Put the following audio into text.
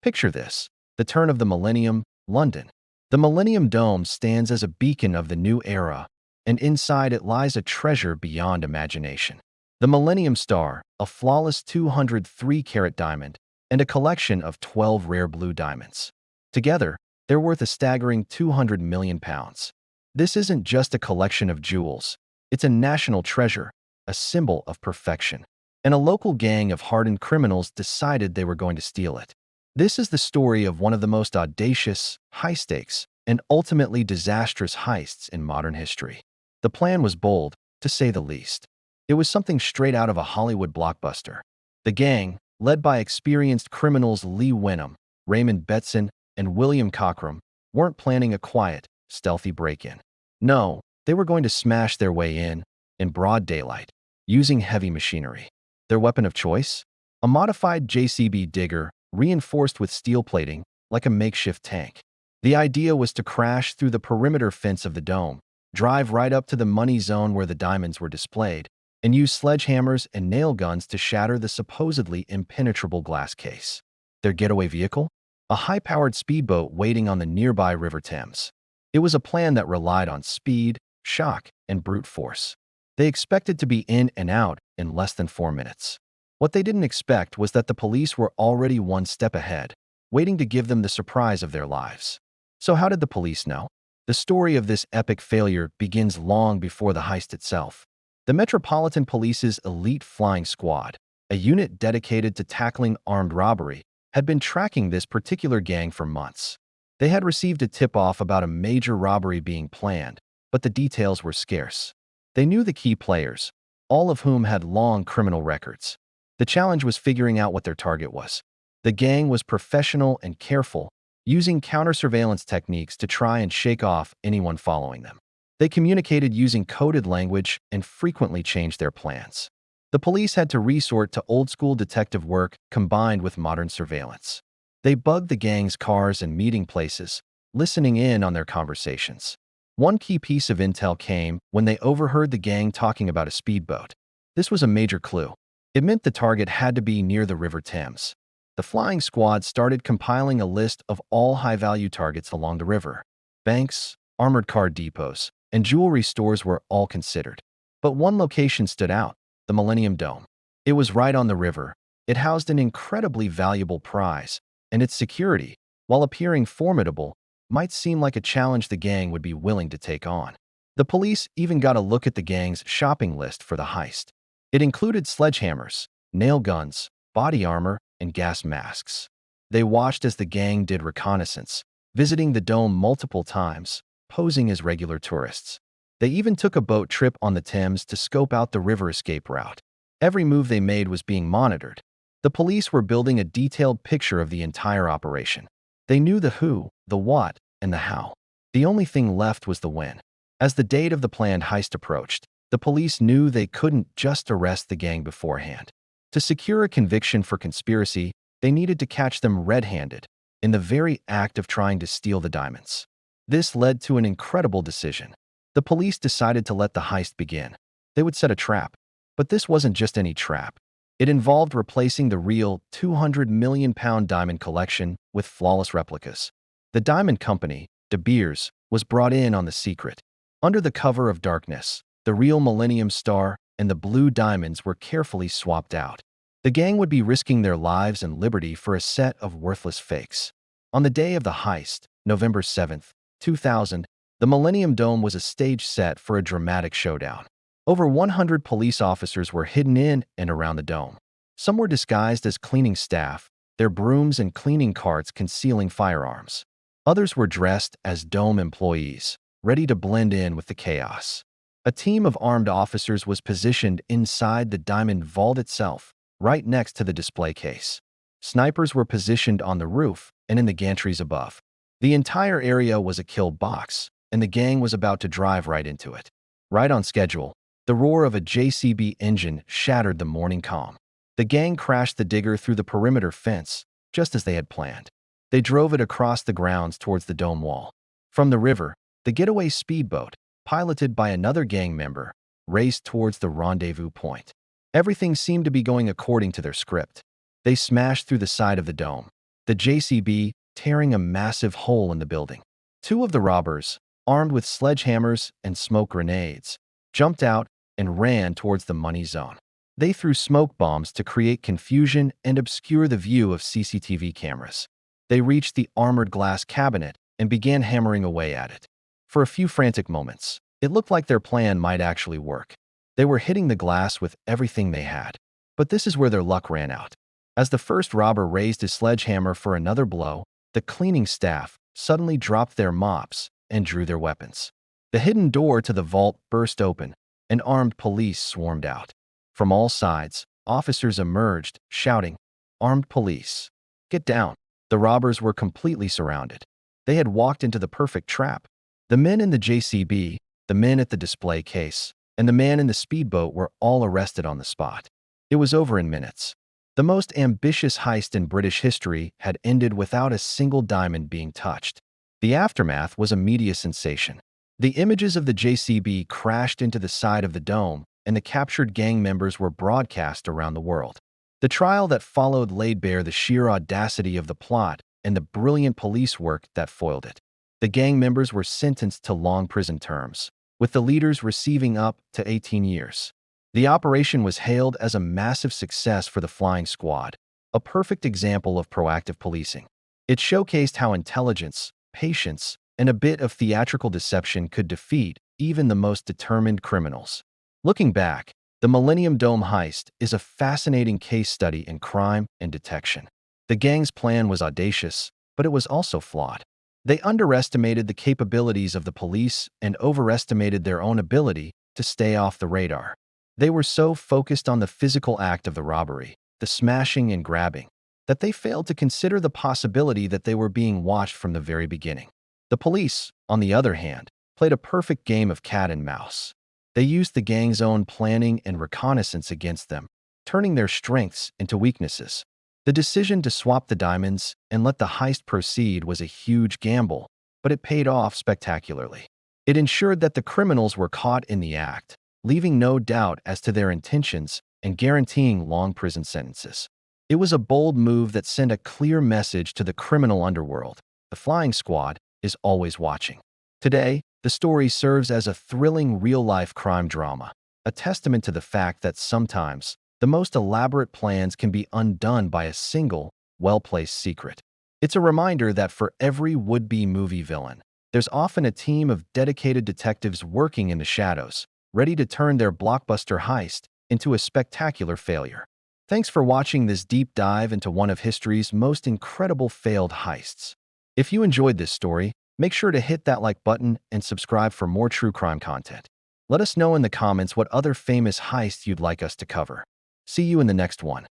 Picture this: the turn of the millennium, London. The Millennium Dome stands as a beacon of the new era, and inside it lies a treasure beyond imagination. The Millennium Star, a flawless 203-carat diamond, and a collection of 12 rare blue diamonds. Together, they're worth a staggering £200 million. This isn't just a collection of jewels. It's a national treasure, a symbol of perfection. And a local gang of hardened criminals decided they were going to steal it. This is the story of one of the most audacious, high-stakes, and ultimately disastrous heists in modern history. The plan was bold, to say the least. It was something straight out of a Hollywood blockbuster. The gang, led by experienced criminals Lee Wenham, Raymond Betson, and William Cockram, weren't planning a quiet, stealthy break-in. No, they were going to smash their way in broad daylight, using heavy machinery. Their weapon of choice? A modified JCB digger, reinforced with steel plating, like a makeshift tank. The idea was to crash through the perimeter fence of the dome, drive right up to the money zone where the diamonds were displayed, and use sledgehammers and nail guns to shatter the supposedly impenetrable glass case. Their getaway vehicle? A high-powered speedboat waiting on the nearby River Thames. It was a plan that relied on speed, shock, and brute force. They expected to be in and out in less than 4 minutes. What they didn't expect was that the police were already one step ahead, waiting to give them the surprise of their lives. So how did the police know? The story of this epic failure begins long before the heist itself. The Metropolitan Police's elite flying squad, a unit dedicated to tackling armed robbery, had been tracking this particular gang for months. They had received a tip-off about a major robbery being planned, but the details were scarce. They knew the key players, all of whom had long criminal records. The challenge was figuring out what their target was. The gang was professional and careful, using counter-surveillance techniques to try and shake off anyone following them. They communicated using coded language and frequently changed their plans. The police had to resort to old-school detective work combined with modern surveillance. They bugged the gang's cars and meeting places, listening in on their conversations. One key piece of intel came when they overheard the gang talking about a speedboat. This was a major clue. It meant the target had to be near the River Thames. The flying squad started compiling a list of all high-value targets along the river. Banks, armored car depots, and jewelry stores were all considered. But one location stood out: the Millennium Dome. It was right on the river. It housed an incredibly valuable prize, and its security, while appearing formidable, might seem like a challenge the gang would be willing to take on. The police even got a look at the gang's shopping list for the heist. It included sledgehammers, nail guns, body armor, and gas masks. They watched as the gang did reconnaissance, visiting the dome multiple times, posing as regular tourists. They even took a boat trip on the Thames to scope out the river escape route. Every move they made was being monitored. The police were building a detailed picture of the entire operation. They knew the who, the what, and the how. The only thing left was the when. As the date of the planned heist approached, the police knew they couldn't just arrest the gang beforehand. To secure a conviction for conspiracy, they needed to catch them red-handed, in the very act of trying to steal the diamonds. This led to an incredible decision. The police decided to let the heist begin. They would set a trap. But this wasn't just any trap. It involved replacing the real £200 million diamond collection with flawless replicas. The diamond company, De Beers, was brought in on the secret. Under the cover of darkness, the real Millennium Star and the blue diamonds were carefully swapped out. The gang would be risking their lives and liberty for a set of worthless fakes. On the day of the heist, November 7, 2000, the Millennium Dome was a stage set for a dramatic showdown. Over 100 police officers were hidden in and around the dome. Some were disguised as cleaning staff, their brooms and cleaning carts concealing firearms. Others were dressed as dome employees, ready to blend in with the chaos. A team of armed officers was positioned inside the diamond vault itself, right next to the display case. Snipers were positioned on the roof and in the gantries above. The entire area was a kill box, and the gang was about to drive right into it. Right on schedule, the roar of a JCB engine shattered the morning calm. The gang crashed the digger through the perimeter fence, just as they had planned. They drove it across the grounds towards the dome wall. From the river, the getaway speedboat, piloted by another gang member, raced towards the rendezvous point. Everything seemed to be going according to their script. They smashed through the side of the dome. the JCB tearing a massive hole in the building. Two of the robbers, armed with sledgehammers and smoke grenades, jumped out and ran towards the money zone. They threw smoke bombs to create confusion and obscure the view of CCTV cameras. They reached the armored glass cabinet and began hammering away at it. For a few frantic moments, it looked like their plan might actually work. They were hitting the glass with everything they had. But this is where their luck ran out. As the first robber raised his sledgehammer for another blow, the cleaning staff suddenly dropped their mops and drew their weapons. The hidden door to the vault burst open, and armed police swarmed out. From all sides, officers emerged, shouting, "Armed police! Get down!" The robbers were completely surrounded. They had walked into the perfect trap. The men in the JCB, the men at the display case, and the man in the speedboat were all arrested on the spot. It was over in minutes. The most ambitious heist in British history had ended without a single diamond being touched. The aftermath was a media sensation. The images of the JCB crashed into the side of the dome, and the captured gang members were broadcast around the world. The trial that followed laid bare the sheer audacity of the plot and the brilliant police work that foiled it. The gang members were sentenced to long prison terms, with the leaders receiving up to 18 years. The operation was hailed as a massive success for the flying squad, a perfect example of proactive policing. It showcased how intelligence, patience, and a bit of theatrical deception could defeat even the most determined criminals. Looking back, the Millennium Dome heist is a fascinating case study in crime and detection. The gang's plan was audacious, but it was also flawed. They underestimated the capabilities of the police and overestimated their own ability to stay off the radar. They were so focused on the physical act of the robbery, the smashing and grabbing, that they failed to consider the possibility that they were being watched from the very beginning. The police, on the other hand, played a perfect game of cat and mouse. They used the gang's own planning and reconnaissance against them, turning their strengths into weaknesses. The decision to swap the diamonds and let the heist proceed was a huge gamble, but it paid off spectacularly. It ensured that the criminals were caught in the act, leaving no doubt as to their intentions and guaranteeing long prison sentences. It was a bold move that sent a clear message to the criminal underworld. The flying squad is always watching. Today, the story serves as a thrilling real-life crime drama, a testament to the fact that sometimes the most elaborate plans can be undone by a single, well-placed secret. It's a reminder that for every would-be movie villain, there's often a team of dedicated detectives working in the shadows, ready to turn their blockbuster heist into a spectacular failure. Thanks for watching this deep dive into one of history's most incredible failed heists. If you enjoyed this story, make sure to hit that like button and subscribe for more true crime content. Let us know in the comments what other famous heists you'd like us to cover. See you in the next one.